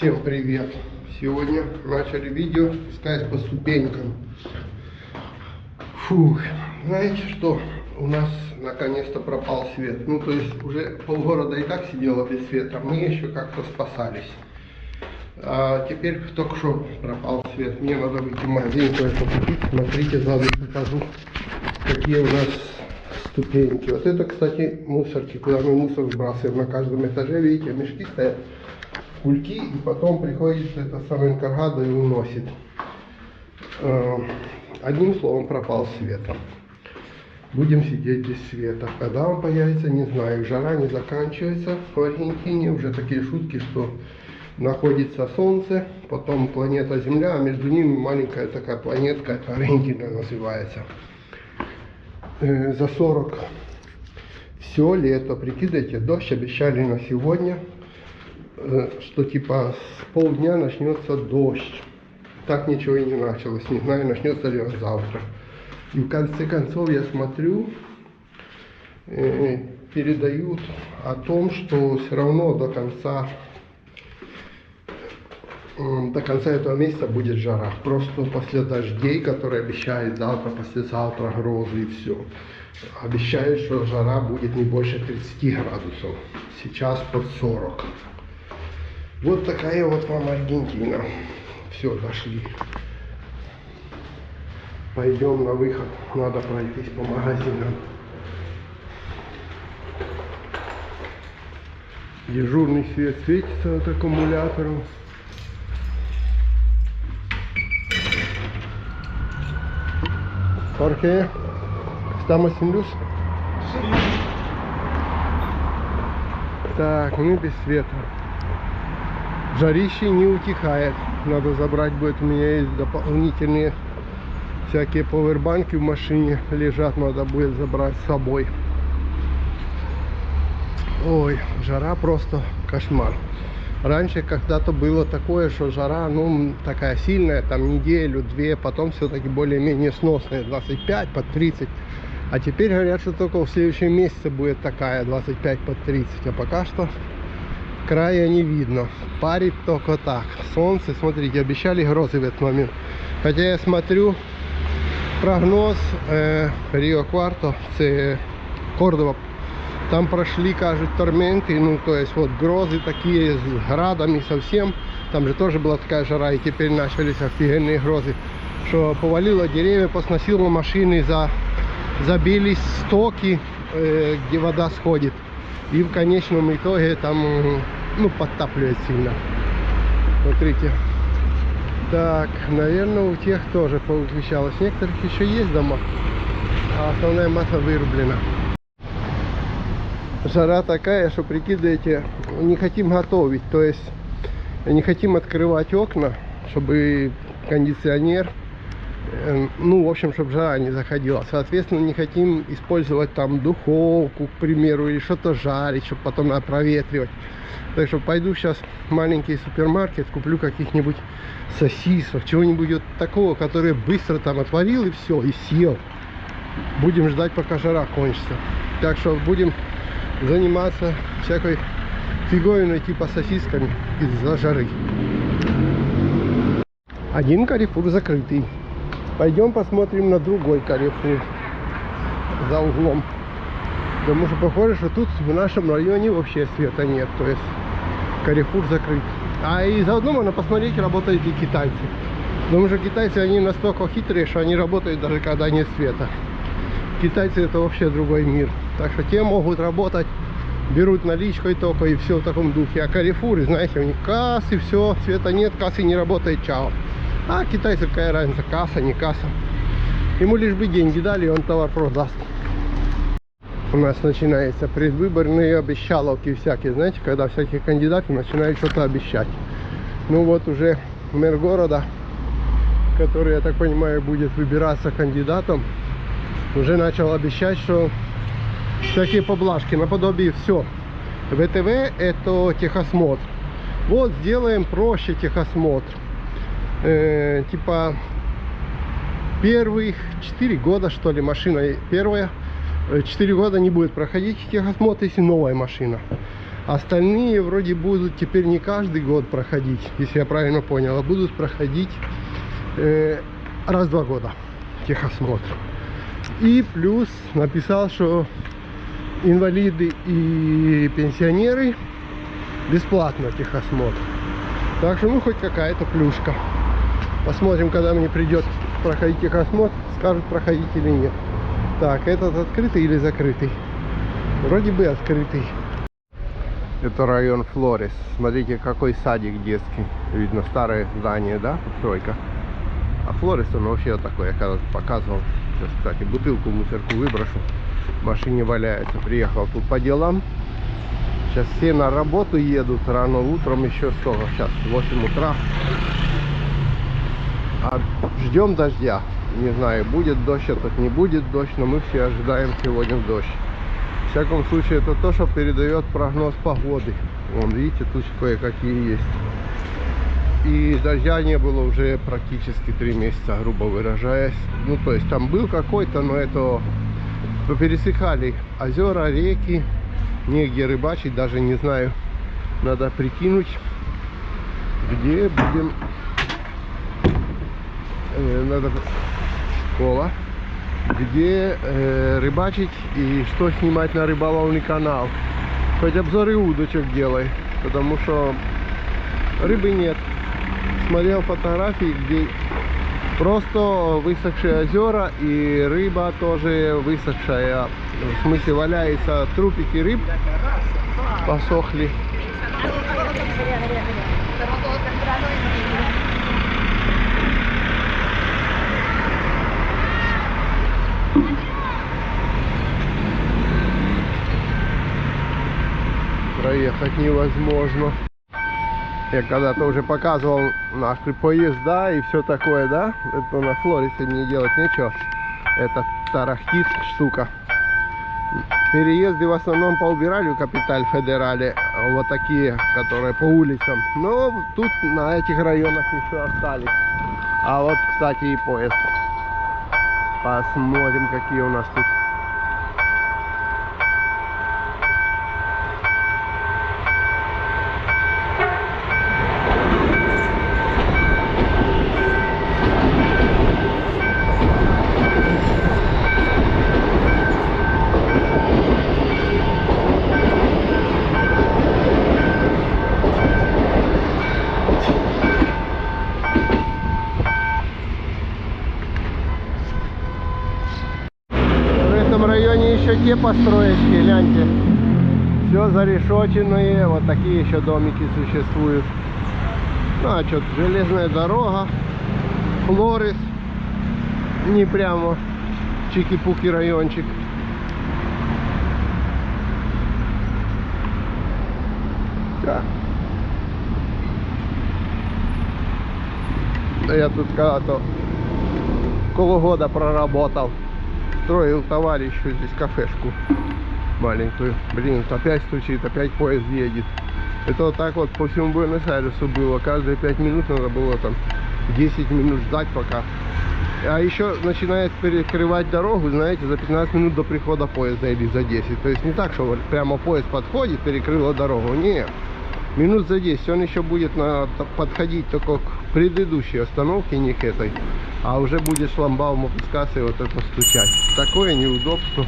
Всем привет! Сегодня начали видео спускаясь по ступенькам. Фух, знаете что? У нас наконец-то пропал свет. Ну, то есть уже полгорода и так сидело без света. Мы еще как-то спасались. А теперь только что пропал свет. Мне надо выйти в магазин кое-что купить. Смотрите, заодно покажу, какие у нас ступеньки. Вот это, кстати, мусорки, куда мы мусор сбрасываем на каждом этаже. Видите, мешки стоят, кульки, и потом приходит это самое Энкаргадо и уносит. Одним словом, пропал свет. Будем сидеть без света. Когда он появится, не знаю. Жара не заканчивается в Аргентине. Уже такие шутки, что находится Солнце, потом планета Земля, а между ними маленькая такая планетка, это Аргентина называется. За 40 все лето, прикидывайте, дождь обещали на сегодня, что типа с полдня начнется дождь. Так ничего и не началось, не знаю, начнется ли он завтра. И в конце концов я смотрю, передают о том, что все равно до конца этого месяца будет жара. Просто после дождей, которые обещают завтра, послезавтра грозы и все. Обещают, что жара будет не больше 30 градусов. Сейчас под 40. Вот такая вот вам Аргентина. Все, дошли. Пойдем на выход. Надо пройтись по магазинам. Дежурный свет светится от аккумуляторов. Porque estamos sin luz. Так, мы без света. Жарище не утихает. Надо забрать будет. У меня есть дополнительные всякие пауэрбанки в машине лежат. Надо будет забрать с собой. Ой, жара просто кошмар. Раньше когда-то было такое, что жара, ну, такая сильная, там неделю-две, потом все-таки более-менее сносная, 25 под 30. А теперь говорят, что только в следующем месяце будет такая, 25 под 30. А пока что края не видно. Парит только так. Солнце, смотрите, обещали грозы в этот момент. Хотя я смотрю прогноз Рио Кварто, Кордова. Там прошли, кажут, торменты, ну, то есть, вот, грозы такие, с градами совсем. Там же тоже была такая жара, и теперь начались офигенные грозы. Что повалило деревья, посносило машины, забились стоки, где вода сходит. И в конечном итоге там, ну, подтапливает сильно. Смотрите. Так, наверное, у тех тоже повыключалось. Некоторых еще есть дома, а основная масса вырублена. Жара такая, что, прикидываете, не хотим готовить, то есть не хотим открывать окна, чтобы кондиционер, ну, в общем, чтобы жара не заходила. Соответственно, не хотим использовать там духовку, к примеру, или что-то жарить, чтобы потом надо проветривать. Так что пойду сейчас в маленький супермаркет, куплю каких-нибудь сосисок, чего-нибудь вот такого, который быстро там отварил и все, и съел. Будем ждать, пока жара кончится. Так что будем заниматься всякой фиговиной типа сосисками из-за жары. Один Карифур закрытый. Пойдем посмотрим на другой Карифур за углом. Потому что похоже, что тут в нашем районе вообще света нет. То есть Карифур закрыт. А и заодно можно посмотреть, работают ли китайцы. Потому что китайцы, они настолько хитрые, что они работают даже когда нет света. Китайцы — это вообще другой мир. Так что те могут работать, берут наличкой только и все в таком духе. А Карифуры, знаете, у них кассы, все, света нет, кассы не работает, чао. А китайцы какая разница, касса, не касса. Ему лишь бы деньги дали, и он товар продаст. У нас начинаются предвыборные обещаловки всякие, знаете, когда всякие кандидаты начинают что-то обещать. Ну вот уже мэр города, который, я так понимаю, будет выбираться кандидатом, уже начал обещать, что всякие поблажки наподобие все. ВТВ — это техосмотр. Вот сделаем проще техосмотр. Типа первых 4 года, что ли, машина первая, 4 года не будет проходить техосмотр, если новая машина. Остальные вроде будут теперь не каждый год проходить, если я правильно понял, а будут проходить раз в 2 года техосмотр. И плюс написал, что инвалиды и пенсионеры бесплатно техосмотр. Так что, ну, хоть какая-то плюшка. Посмотрим, когда мне придет проходить техосмотр, скажут, проходить или нет. Так, этот открытый или закрытый? Вроде бы открытый. Это район Флорис. Смотрите, какой садик детский. Видно, старое здание, да? Стройка. А Флорис, он вообще вот такой, я когда-то показывал. Сейчас, кстати, бутылку в мусорку выброшу. В машине валяется. Приехал тут по делам. Сейчас все на работу едут. Рано утром еще сколько? Сейчас 8 утра. А ждем дождя. Не знаю, будет дождь, этот не будет дождь, но мы все ожидаем сегодня дождь. В всяком случае, это то, что передает прогноз погоды. Вон, видите, тут кое-какие есть. И дождя не было уже практически 3 месяца, грубо выражаясь. Ну, то есть там был какой-то, но это пересыхали озера, реки. Негде рыбачить, даже не знаю. Надо прикинуть, где будем... Надо... Школа. Где рыбачить и что снимать на рыболовный канал. Хоть обзоры удочек делай, потому что рыбы нет. Смотрел фотографии, где просто высохшие озера и рыба тоже высохшая. В смысле, валяются трупики рыб, посохли. Проехать невозможно. Я когда-то уже показывал наши поезда и все такое, да? Это на Флорисе не делать нечего. Это тарахтит штука. Переезды в основном поубирали в Капиталь Федерале. Вот такие, которые по улицам. Но тут на этих районах еще остались. А вот, кстати, и поезд. Посмотрим, какие у нас тут. Еще те построечки, гляньте, все зарешоченные, вот такие еще домики существуют. Ну а что, железная дорога, Флорис, не прямо чики-пуки райончик. Да. Я тут когда-то около года проработал. Строил товарищу здесь кафешку маленькую. Блин, опять стучит, опять поезд едет. Это вот так вот по всему Буэнос-Айресу было. Каждые 5 минут надо было там 10 минут ждать пока. А еще начинает перекрывать дорогу, знаете, за 15 минут до прихода поезда или за 10. То есть не так, что прямо поезд подходит, перекрыла дорогу. Нет. Минут за 10 он еще будет подходить только к предыдущей остановке, не к этой. А уже будет шлагбаум опускаться и вот это стучать. Такое неудобство.